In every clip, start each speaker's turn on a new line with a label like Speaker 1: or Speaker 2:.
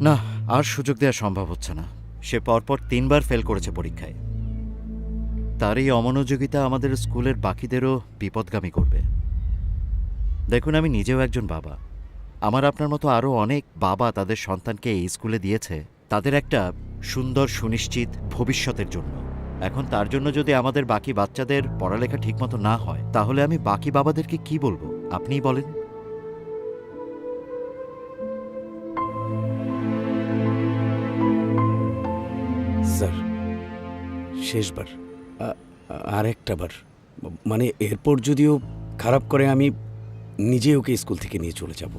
Speaker 1: না, আর সুযোগ দেওয়া সম্ভব হচ্ছে না। সে পরপর 3বার ফেল করেছে পরীক্ষায়। তার এই অমনোযোগিতা আমাদের স্কুলের বাকিদেরও বিপদগামী করবে। দেখুন, আমি নিজেও একজন বাবা। আমার আপনার মতো আরও অনেক বাবা তাদের সন্তানকে এই স্কুলে দিয়েছে তাদের একটা সুন্দর সুনিশ্চিত ভবিষ্যতের জন্য। এখন তার জন্য যদি আমাদের বাকি বাচ্চাদের পড়ালেখা ঠিকমতো না হয়, তাহলে আমি বাকি বাবাদেরকে কি বলবো আপনিই বলেন।
Speaker 2: স্যার, শেষবার, আর একটা বার, মানে এরপর যদিও খারাপ করে আমি নিজে ওকে স্কুল থেকে নিয়ে চলে যাব।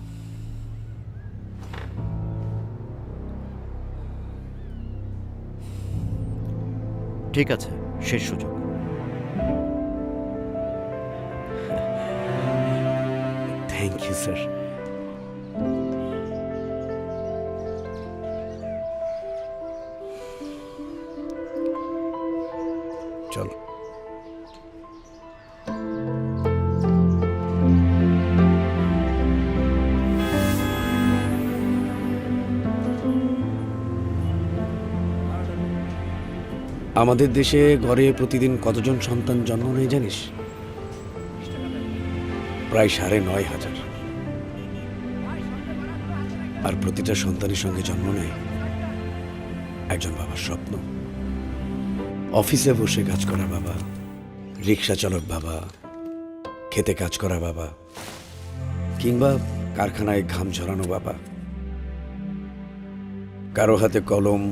Speaker 1: ঠিক আছে, শেষ সুযোগ।
Speaker 2: Thank you sir. চল। আমাদের দেশে গড়ে প্রতিদিন কতজন সন্তান জন্ম নেয় জানিস? প্রায় ৯,৫০০। আর প্রতিটা সন্তানের সঙ্গে জন্ম নেয় একজন বাবার স্বপ্ন। অফিসে বসে কাজ করা বাবা, রিক্সা চালক বাবা, খেতে কাজ করা বাবা, কিংবা কারখানায় ঘাম ঝরানো বাবা। কারো হাতে কলম,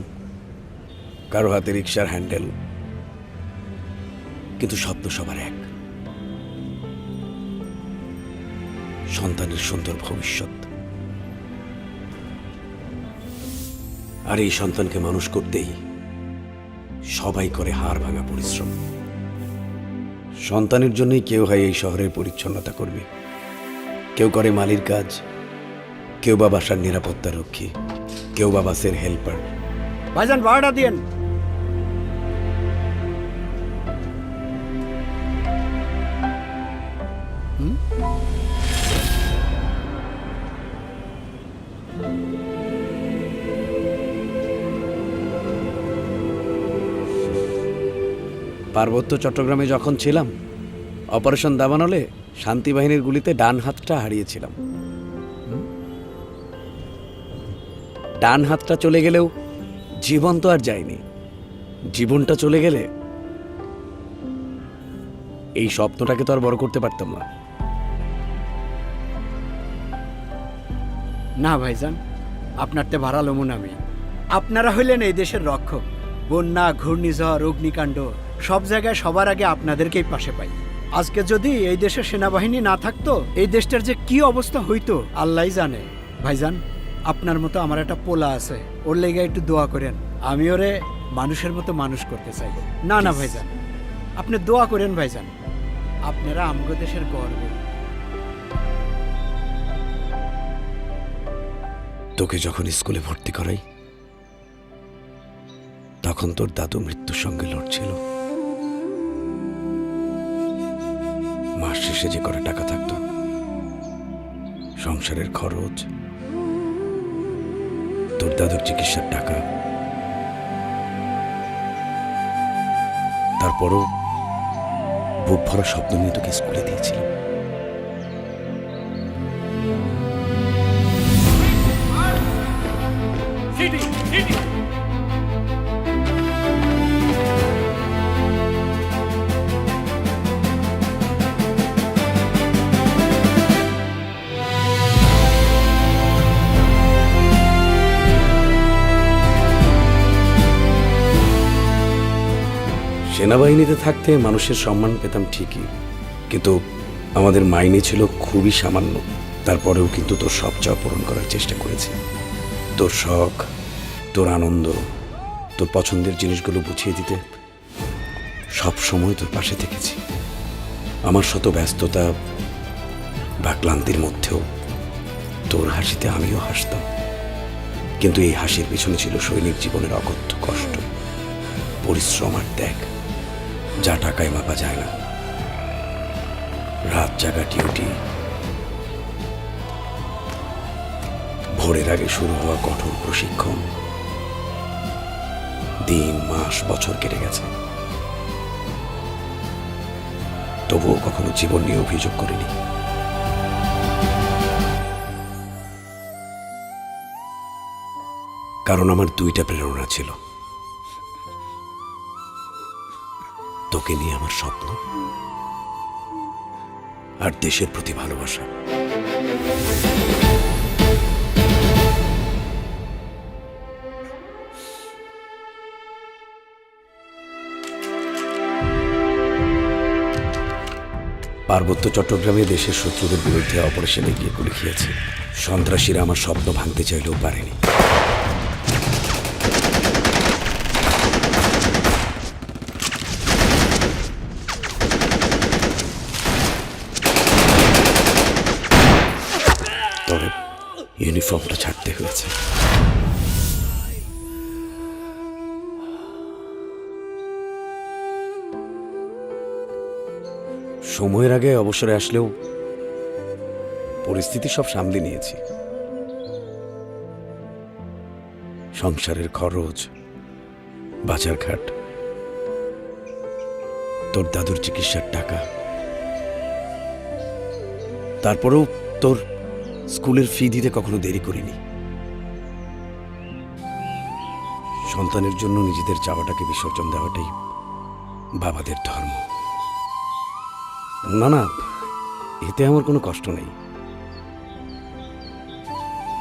Speaker 2: কারো হাতে রিক্সার হ্যান্ডেল, কিন্তু স্বপ্ন সবার এক, সন্তানের সুন্দর ভবিষ্যৎ। আর এই সন্তানকে মানুষ করতেই সবাই করে হাড় ভাঙা পরিশ্রম। সন্তানের জন্যই কেউ হয় এই শহরের পরিচ্ছন্নতা কর্মী, কেউ করে মালির কাজ, কেউ বা বাসার নিরাপত্তা রক্ষী, কেউ বা বাসের হেল্পার।
Speaker 3: ভাইজান ভাড়াটা দিয়েন।
Speaker 2: পার্বত্য চট্টগ্রামে যখন ছিলাম, অপারেশন দাবানলে শান্তি বাহিনীর গুলিতে ডান হাতটা হারিয়েছিলাম। ডান হাতটা চলে গেলেও জীবন তো আর যায়নি। জীবনটা চলে গেলে এই স্বপ্নটাকে তো আর বড় করতে পারতাম না।
Speaker 3: না ভাইজান, আপনার তে ভাড়া লমুন আমি। আপনারা হইলেন এই দেশের রক্ষক। বন্যা, ঘূর্ণিঝড়, অগ্নিকাণ্ড সব জায়গায় সবার আগে আপনাদেরকেই পাশে পাই। আজকে যদি এই দেশের সেনাবাহিনী না থাকতো, এই দেশটার যে কি অবস্থা হইতো আল্লাহই জানে। ভাইজান, আপনার মতো আমার একটা পোলা আছে, ওর লেগে একটু দোয়া করেন। আমি ওরে মানুষের মতো মানুষ করতে চাই। না না ভাইজান, আপনি দোয়া করেন ভাইজান। আপনারা আমগো দেশের গর্ব।
Speaker 2: তোকে যখন স্কুলে ভর্তি করাই, তখন তোর দাদু মৃত্যুর সঙ্গে লড়ছিল। মাস শেষে যে করে টাকা থাকতো, সংসারের খরচ, তোর দাদুর চিকিৎসার টাকা, তারপরও বুক ভরা স্বপ্ন নিয়ে তোকে স্কুলে দিয়েছিলাম। সেনাবাহিনীতে থাকতে মানুষের সম্মান পেতাম ঠিকই, কিন্তু আমাদের মাইনে ছিল খুবই সামান্য। তারপরেও কিন্তু তোর সব চাওয়া পূরণ করার চেষ্টা করেছি। তোর শখ, তোর আনন্দ, তোর পছন্দের জিনিসগুলো বুঝিয়ে দিতে সব সময় তোর পাশে থেকেছি। আমার শত ব্যস্ততা বা ক্লান্তির মধ্যেও তোর হাসিতে আমিও হাসতাম। কিন্তু এই হাসির পিছনে ছিল সৈনিক জীবনের অকথ্য কষ্ট, পরিশ্রম আর ত্যাগ, যা টাকায় মাপা যায় না। রাত জাগা ডিউটি, ভোরের আগে শুরু হওয়া কঠোর প্রশিক্ষণ, দিন মাস বছর কেটে গেছে, তবুও কখনো জীবন নিয়ে অভিযোগ করিনি। কারণ আমার দুইটা প্রেরণা ছিল, তোকে নিয়ে আমার স্বপ্ন আর দেশের প্রতি ভালোবাসা। পার্বত্য চট্টগ্রামে দেশের শত্রুদের বিরুদ্ধে অপারেশনে গিয়ে গুলি খেয়েছে। সন্ত্রাসীরা আমার স্বপ্ন ভাঙতে চাইলেও পারেনি। তবে ইউনিফর্মটা ছাড়তে হয়েছে। সময়ের আগে অবসরে আসলেও পরিস্থিতি সব সামলে নিয়েছি। সংসারের খরচ, বাজারঘাট, তোর দাদুর চিকিৎসার টাকা, তারপরেও তোর স্কুলের ফি দিতে কখনো দেরি করিনি। সন্তানের জন্য নিজেদের চাওয়াটাকে বিসর্জন দেওয়াটাই বাবাদের ধর্ম। না না, এতে আমার কোনো কষ্ট নেই,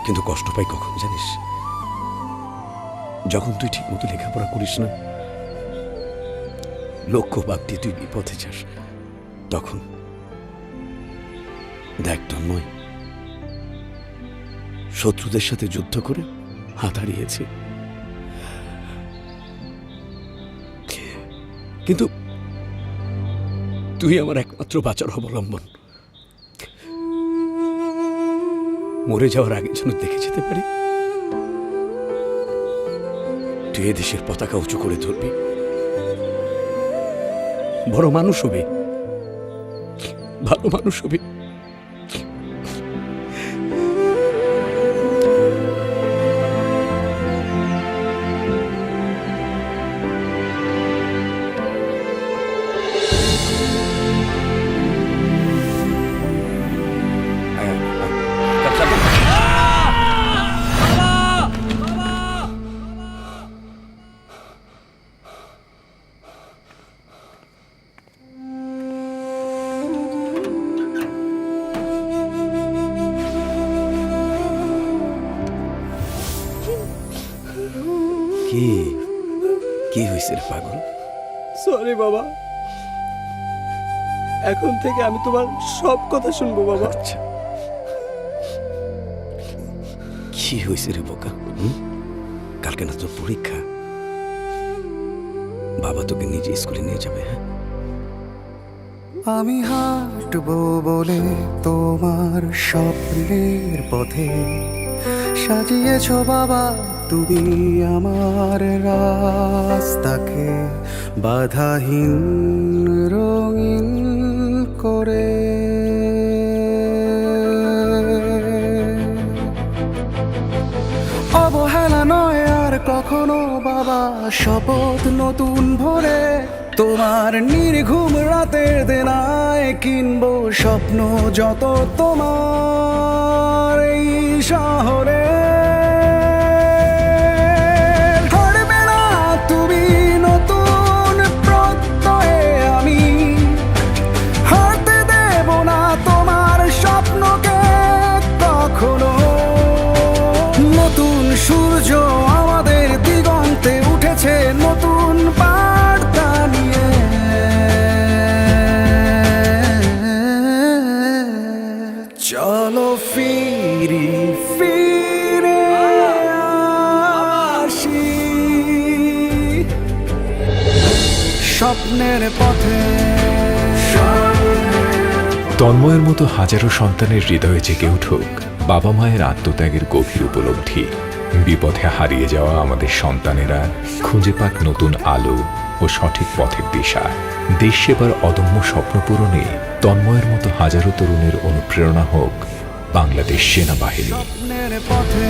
Speaker 2: কিন্তু কষ্ট পাই কখন জানিস? যখন তুই ঠিক মতো লেখাপড়া করিস না, লক্ষ্য বাদ দিয়ে তুই বিপথে যাস, তখন দেখ তন্ময়, শত্রুদের সাথে যুদ্ধ করে হাত হারিয়েছে, কিন্তু তুই আমার একমাত্র বাঁচার অবলম্বন। মরে যাওয়ার আগে যেন দেখে যেতে পারি তুই এ দেশের পতাকা উঁচু করে ধরবি, বড় মানুষ হবি, ভালো মানুষ হবি। কি কি হয়েছে রে পাগল?
Speaker 4: সরি বাবা, এখন থেকে আমি তোমার সব কথা শুনবো বাবা।
Speaker 2: আচ্ছা, কি হয়েছে রে বোকা? কালকে না তোর পরীক্ষা, বাবা তোকে নিজে স্কুলে নিয়ে যাবে। হ্যাঁ,
Speaker 5: আমি হাঁটবো বলে তোমার স্বপ্নের পথে সাজিয়েছো বাবা তুমি আমার রাস্তাকে বাধাহীন রঙিন করে। অবহেলা নয় আর কখনো বাবা, শপথ নতুন ভরে তোমার নির্ঘুম রাতের দেনায় কিনবো স্বপ্ন যত তোমার এই শহরে। হারবে না তুমি নতুন প্রত্যয়ে, আমি হারতে দেব না তোমার স্বপ্নকে কখনো। নতুন সূর্য আমাদের দিগন্তে উঠেছে নতুন বার্তা নিয়ে। চলো ফিরি ফিরে আসি স্বপ্নের পথে।
Speaker 6: তন্ময়ের মতো হাজারো সন্তানের হৃদয়ে জেগে উঠুক বাবা মায়ের আত্মত্যাগের গভীর উপলব্ধি। বিপথে হারিয়ে যাওয়া আমাদের সন্তানেরা খুঁজে পাক নতুন আলো ও সঠিক পথের দিশা। দেশ সেবার অদম্য স্বপ্ন পূরণে তন্ময়ের মতো হাজারো তরুণের অনুপ্রেরণা হোক বাংলাদেশ সেনাবাহিনী।
Speaker 5: স্বপ্নের পথে